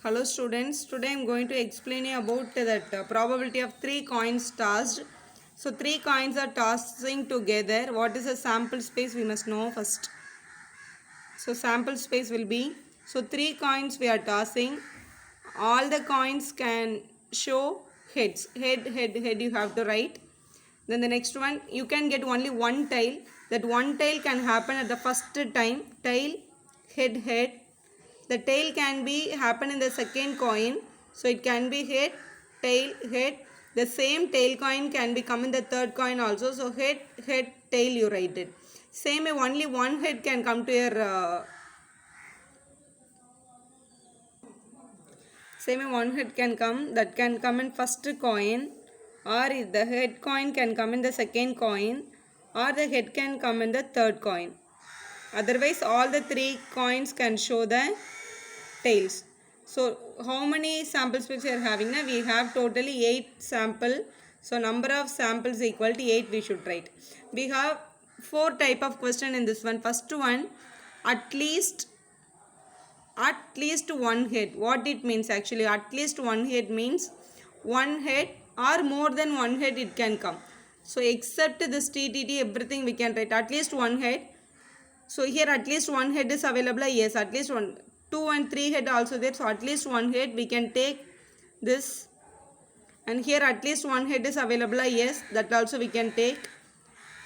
Hello students, today I am going to explain you about that probability of 3 coins tossed. So 3 coins are tossing together. What is a sample space we must know first. So sample space will be, so 3 coins we are tossing. All the coins can show heads. Head you have to write. Then the next one, you can get only one tail. That one tail can happen at the first time. Tail, head. The tail can be happen in the second coin. So it can be head, tail, head. The same tail coin can be come in the third coin also. So head, tail you write it. Same way only one head can come to your same way one head can come. That can come in first coin, or the head coin can come in the second coin, or the head can come in the third coin. Otherwise all the 3 coins can show the tails. So how many sample space we are having now? We have totally 8 sample. So number of samples equal to 8 we should write. We have 4 type of question in this one. First one, at least one head. What it means actually? At least one head means one head or more than one head it can come. So except this TTT everything we can write at least one head. So here at least one head is available. Yes, at least one. 2 and 3 head also there. So at least one head we can take this. And here at least one head is available. Yes, that also we can take.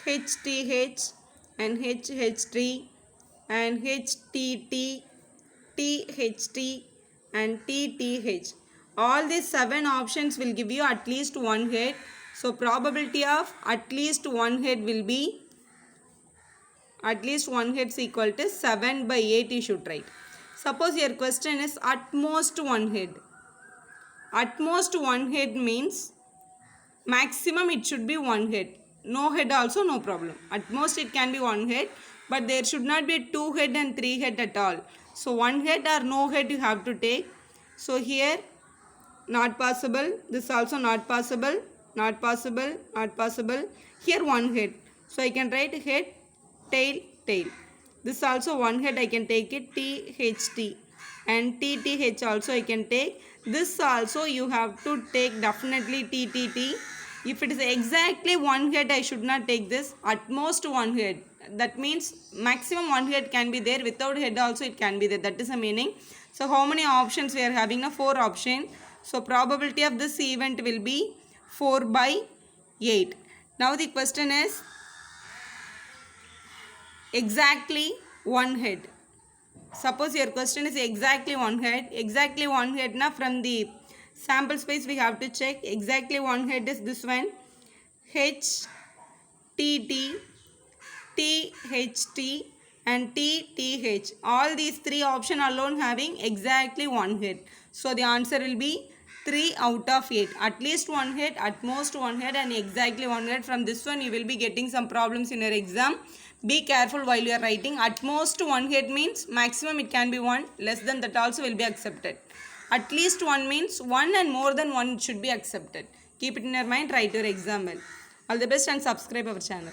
HTH and HHT and HTT, THT and TTH. All these 7 options will give you at least one head. So probability of at least one head will be, at least one head is equal to 7 by 8 you should write. Suppose your question is at most one head. At most one head means maximum it should be one head. No head also no problem. At most it can be one head, but there should not be 2 head and 3 head at all. So one head or no head you have to take. So here not possible. This also not possible. Not possible. Not possible. Here one head. So I can write head, tail, tail. This also one head I can take it THT and TTH also I can take. This also you have to take definitely TTT. If it is exactly one head I should not take this. At most one head. That means maximum one head can be there. Without head also it can be there. That is the meaning. So how many options we are having? 4 options. So probability of this event will be 4 by 8. Now the question is exactly one head. Suppose your question is exactly one head. Exactly one head now from the sample space we have to check. Exactly one head is this one. H, TT, THT and TTH. All these 3 options alone having exactly one head. So the answer will be 3 out of 8. At least one head, at most one head and exactly one head. From this one you will be getting some problems in your exam. Be careful while you are writing. At most one head means maximum it can be 1. Less than that also will be accepted. At least 1 means 1 and more than 1 should be accepted. Keep it in your mind. Write your exam well. All the best and subscribe our channel.